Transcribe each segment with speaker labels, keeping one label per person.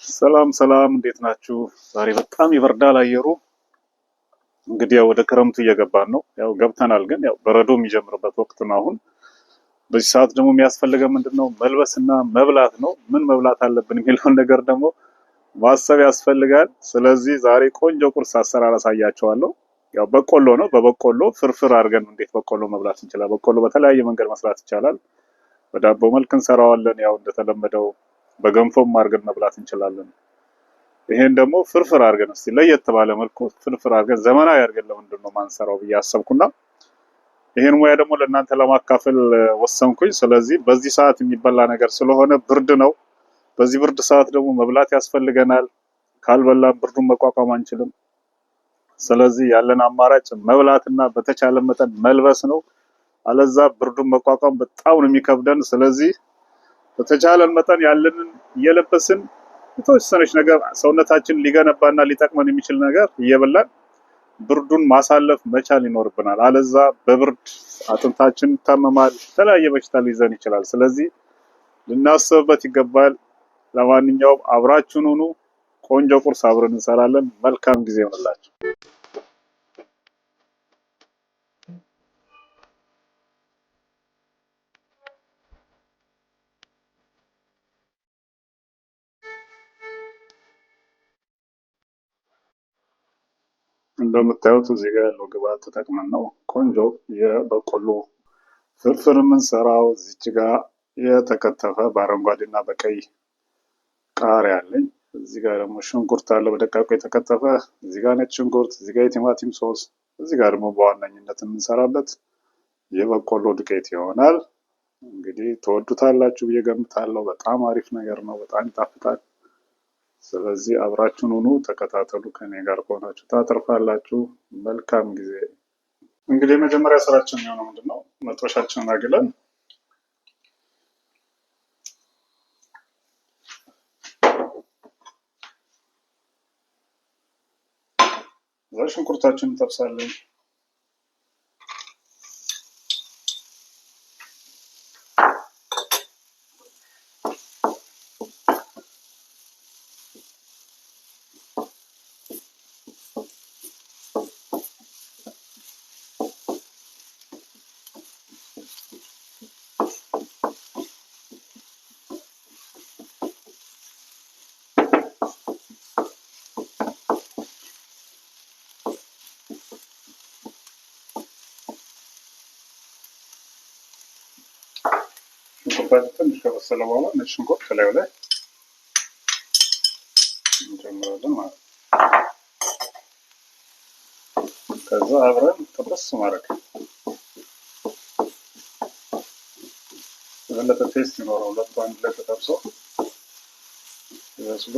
Speaker 1: ሰላም ሰላም፣ እንዴት ናችሁ? ዛሬ በጣም ይበርዳል አየሩ። እንግዲህ ያው ወደ ክረምቱ እየገባን ነው። ያው ገብተናል፣ ግን ያው በረዶ የሚጀምርበት ወቅት ነው አሁን። በዚህ ሰዓት ደግሞ የሚያስፈልገው ምንድነው? መልበስና መብላት ነው። ምን መብላት አለብን የሚለውን ነገር ደግሞ ማሰብ ያስፈልጋል። ስለዚህ ዛሬ ቆንጆ ቁርስ አሰራር አሳያቸዋለሁ። ያው በቆሎ ነው። በበቆሎ ፍርፍር አድርገን እንዴት በቆሎ መብላት እንችላለን። በቆሎ በተለያየ መንገድ መስራት ይቻላል። በዳቦ መልክ እንሰራዋለን። ያው እንደተለመደው በገንፎም አድርገን መብላት እንችላለን። ይሄን ደግሞ ፍርፍር አድርገን እስቲ ለየት ባለ መልኩ ፍርፍር አድርገን ዘመናዊ አድርገን ለምንድን ነው ማንሰራው ብዬ አሰብኩና ይሄን ሙያ ደግሞ ለእናንተ ለማካፈል ወሰንኩኝ። ስለዚህ በዚህ ሰዓት የሚበላ ነገር ስለሆነ ብርድ ነው። በዚህ ብርድ ሰዓት ደግሞ መብላት ያስፈልገናል። ካልበላን ብርዱን መቋቋም አንችልም። ስለዚህ ያለን አማራጭ መብላትና በተቻለ መጠን መልበስ ነው። አለዛ ብርዱን መቋቋም በጣም ነው የሚከብደን። ስለዚህ በተቻለን መጠን ያለንን እየለበስን የተወሰነች ነገር ሰውነታችን ሊገነባና ሊጠቅመን የሚችል ነገር እየበላን ብርዱን ማሳለፍ መቻል ይኖርብናል። አለዛ በብርድ አጥንታችን ይታመማል፣ የተለያየ በሽታ ሊይዘን ይችላል። ስለዚህ ልናስብበት ይገባል። ለማንኛውም አብራችሁን ሁኑ። ቆንጆ ቁርስ አብረን እንሰራለን። መልካም ጊዜ ይሆንላችሁ። እንደምታዩት እዚህ ጋር ያለው ግብአት ተጠቅመን ነው ቆንጆ የበቆሎ ፍርፍር የምንሰራው። እዚች ጋር የተከተፈ በአረንጓዴና በቀይ ቃሪያ አለኝ። እዚህ ጋር ደግሞ ሽንኩርት አለ በደቃቁ የተከተፈ። እዚህ ጋር ነጭ ሽንኩርት፣ እዚህ ጋር የቲማቲም ሶስ፣ እዚህ ጋር ደግሞ በዋነኝነት የምንሰራበት የበቆሎ ዱቄት ይሆናል። እንግዲህ ትወዱታላችሁ ብዬ ገምታለሁ። በጣም አሪፍ ነገር ነው። በጣም ይጣፍጣል። ስለዚህ አብራችሁን ሁኑ፣ ተከታተሉ። ከኔ ጋር ከሆናችሁ ታተርፋላችሁ። መልካም ጊዜ። እንግዲህ የመጀመሪያ ስራችን የሚሆነው ምንድነው? መጥበሻችንን አግለን ሽንኩርታችንን እንጠብሳለን። ሽንኩርታችን ትንሽ ከበሰለ በኋላ ነጭ ሽንኩርት ከላዩ ላይ እንጨምራለን ማለት ነው። ከዛ አብረን ጥብስ ማድረግ የበለጠ ቴስት ይኖረው። ሁለቱ አንድ ላይ ተጠብሰው ይበስሉ።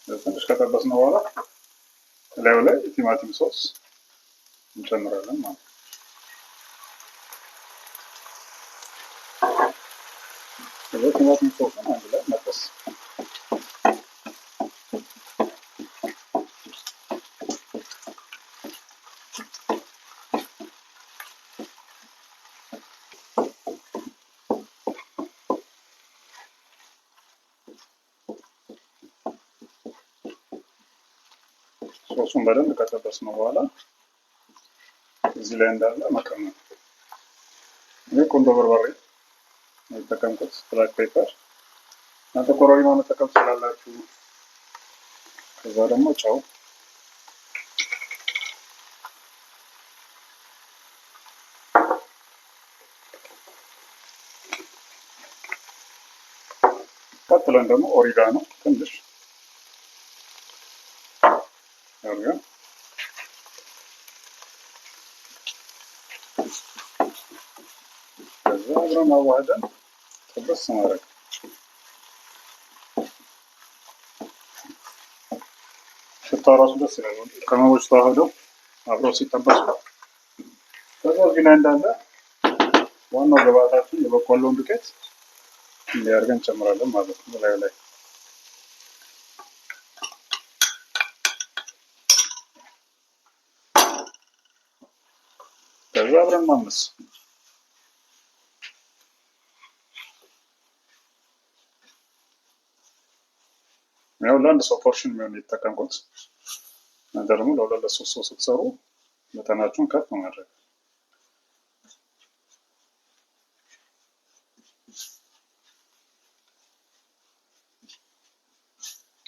Speaker 1: ትንሽ ከጠበስነው በኋላ ከላዩ ላይ የቲማቲም ሶስ እንጨምራለን ማለት ነው። ቲማቲም ሶስን አንድ ላይ መጥበስ። ሶሱን በደንብ ከጠበስነው በኋላ እዚህ ላይ እንዳለ መቀመጥ። ይህ ቁንዶ በርበሬ የተጠቀምኩት፣ ብላክ ፔፐር፣ እናንተ ኮረሪማ መጠቀም ትችላላችሁ። ከዛ ደግሞ ጨው፣ ቀጥለን ደግሞ ኦሪጋኖ ትንሽ አድርገን ከዛ አብረን አዋህደን ጥብስ ማድረግ። ሽታው ራሱ ደስ ይላል። ቅመሞች ተዋህደው አብረው ሲጠበሱ። ከዛ እዚህ ላይ እንዳለ ዋናው ግብአታችን የበቆሎን ዱቄት እንዲያርገን እንጨምራለን ማለት ነው። ላይ አብረን ማመስ። ያው ለአንድ ሰው ፖርሽን የሚሆን የተጠቀምኩት ነገር ደግሞ ለሁለት ለሶስት ሰው ስትሰሩ መጠናችሁን ከፍ ማድረግ።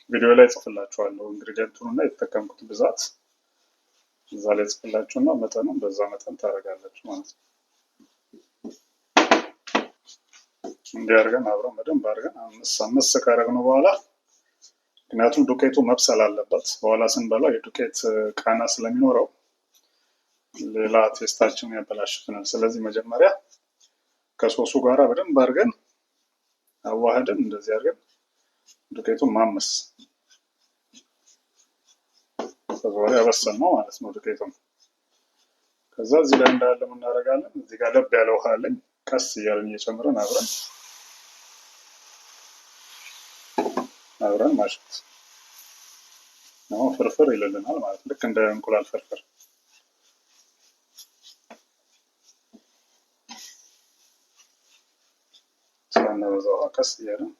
Speaker 1: ቪዲዮ ላይ ጽፍላችኋለሁ ኢንግሪዲየንቱን እና የተጠቀምኩት ብዛት እዛ ላይ ጽፍላችሁና መጠኑን በዛ መጠን ታደርጋላችሁ ማለት ነው። እንዲህ አድርገን አብረን በደንብ አድርገን አመስ ካደረግነው በኋላ ምክንያቱም ዱቄቱ መብሰል አለበት። በኋላ ስንበላው የዱቄት ቃና ስለሚኖረው ሌላ ቴስታችንን ያበላሽብናል። ስለዚህ መጀመሪያ ከሶሱ ጋራ በደንብ አድርገን አዋህደን እንደዚህ አድርገን ዱቄቱን ማመስ። ከዛ በኋላ ያበሰልነው ማለት ነው ዱቄቱን። ከዛ እዚህ ላይ እንዳለ ምን እናደርጋለን? እዚህ ጋር ለብ ያለ ውሃ አለኝ። ቀስ እያለን እየጨመረን አብረን ማሸት ነው። ፍርፍር ይልልናል ማለት ልክ እንደ እንቁላል ፍርፍር። ሳናበዛ ውሃ ቀስ እያለን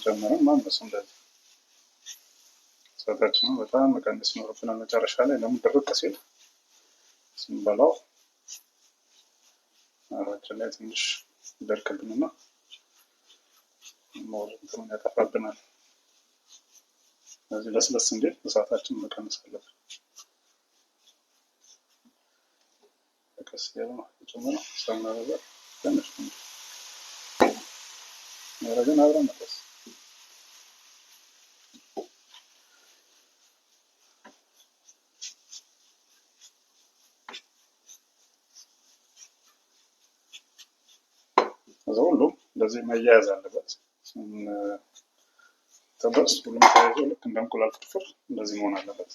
Speaker 1: ጨምረን ማመስ። እንደዚህ እሳታችንን በጣም መቀነስ ይኖርብናል መጨረሻ ላይ። ለምን ድርቅ ሲል ስንበላው አፋችን ላይ ትንሽ ይደርቅብንና እንትኑን ያጠፋብናል። ስለዚህ ለስለስ እንዲል እሳታችንን መቀነስ አለብን። ቀስ እያለ ነው የጨመረው። ሳናበዛ ትንሽ ያደረግን አብረን መጥበስ። ከዛ ሁሉም እንደዚህ መያያዝ አለበት። ተበስ ሁሉም ተያይዞ ልክ እንደ እንቁላል ፍርፍር እንደዚህ መሆን አለበት።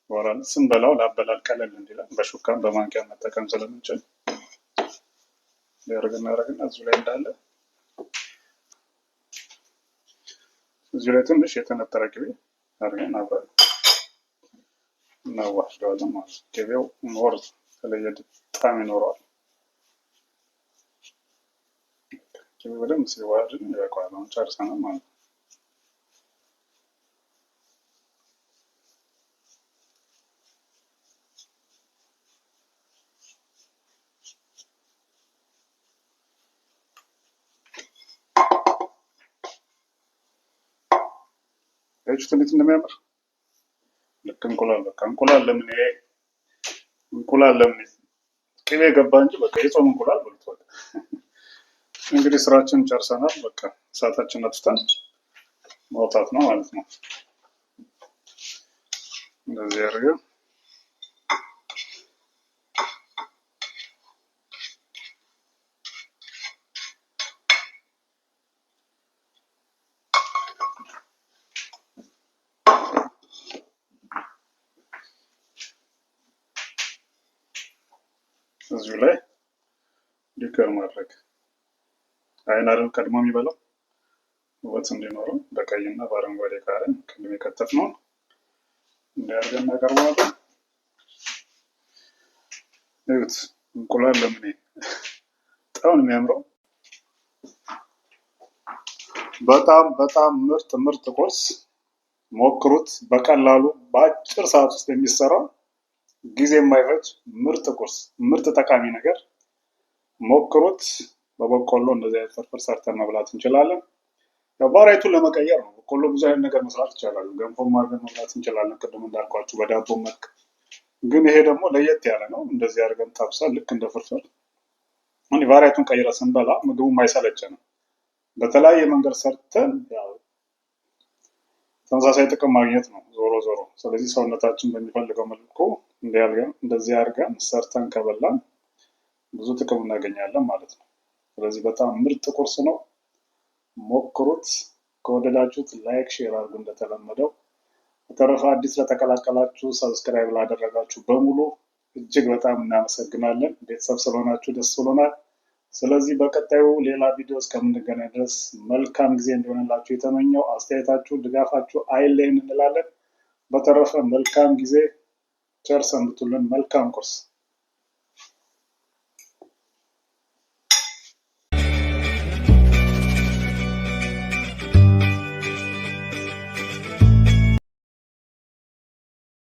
Speaker 1: በኋላ ስንበላው ላበላል ቀለል እንዲለን በሹካም በማንኪያ መጠቀም ስለምንችል ያደርግና እዚሁ ላይ እንዳለ እዚሁ ላይ ትንሽ የተነጠረ ቅቤ አድርገን አብረን እናዋህደዋለን ማለት ነው። ቅቤው ሞር የተለየ ጣዕም ይኖረዋል። ቅቤው በደንብ ሲዋሃድ ይበቃዋል። አሁን ጨርሰናል ማለት ነው። ያችሁት እንዴት እንደሚያምር ልክ እንቁላል። በቃ እንቁላል ለምን ቅቤ ገባ እንጂ በቃ የጾም እንቁላል በልቷል። እንግዲህ ስራችንን ጨርሰናል። በቃ እሳታችንን አጥፍተን ማውጣት ነው ማለት ነው። እንደዚህ አድርገን እዚሁ ላይ ሊከር ማድረግ። አይን አይደል ቀድሞ የሚበላው ውበት እንዲኖረው በቀይና በአረንጓዴ ቃሪያ ቅድም የከተፍነው እንዲያርገን እናቀርበዋለን። እዩት እንቁላል ለምን በጣም የሚያምረው። በጣም ምርጥ ቁርስ ሞክሩት። በቀላሉ በአጭር ሰዓት ውስጥ የሚሰራ ጊዜ የማይፈጅ ምርጥ ቁርስ፣ ምርጥ ጠቃሚ ነገር ሞክሩት። በበቆሎ እንደዚህ አይነት ፍርፍር ሰርተን መብላት እንችላለን። ቫራይቲውን ለመቀየር ነው። በቆሎ ብዙ አይነት ነገር መስራት ይቻላል። ገንፎ አድርገን መብላት እንችላለን፣ ቅድም እንዳልኳችሁ በዳቦ መልክ። ግን ይሄ ደግሞ ለየት ያለ ነው። እንደዚህ አድርገን ጠብሰን ልክ እንደ ፍርፍር ቫራይቲውን ቀይረ ስንበላ ምግቡም አይሰለቸንም። በተለያየ መንገድ ሰርተን ተመሳሳይ ጥቅም ማግኘት ነው ዞሮ። ስለዚህ ሰውነታችን በሚፈልገው መልኩ እንደዚህ አድርገን ሰርተን ከበላን ብዙ ጥቅም እናገኛለን ማለት ነው። ስለዚህ በጣም ምርጥ ቁርስ ነው። ሞክሩት። ከወደዳችሁት ላይክ፣ ሼር አድርጉ እንደተለመደው። በተረፈ አዲስ ለተቀላቀላችሁ ሰብስክራይብ ላደረጋችሁ በሙሉ እጅግ በጣም እናመሰግናለን። ቤተሰብ ስለሆናችሁ ደስ ብሎናል። ስለዚህ በቀጣዩ ሌላ ቪዲዮ እስከምንገናኝ ድረስ መልካም ጊዜ እንዲሆንላችሁ የተመኘው፣ አስተያየታችሁ ድጋፋችሁ አይለየን እንላለን። በተረፈ መልካም ጊዜ፣ ቸር ሰንብቱልን። መልካም ቁርስ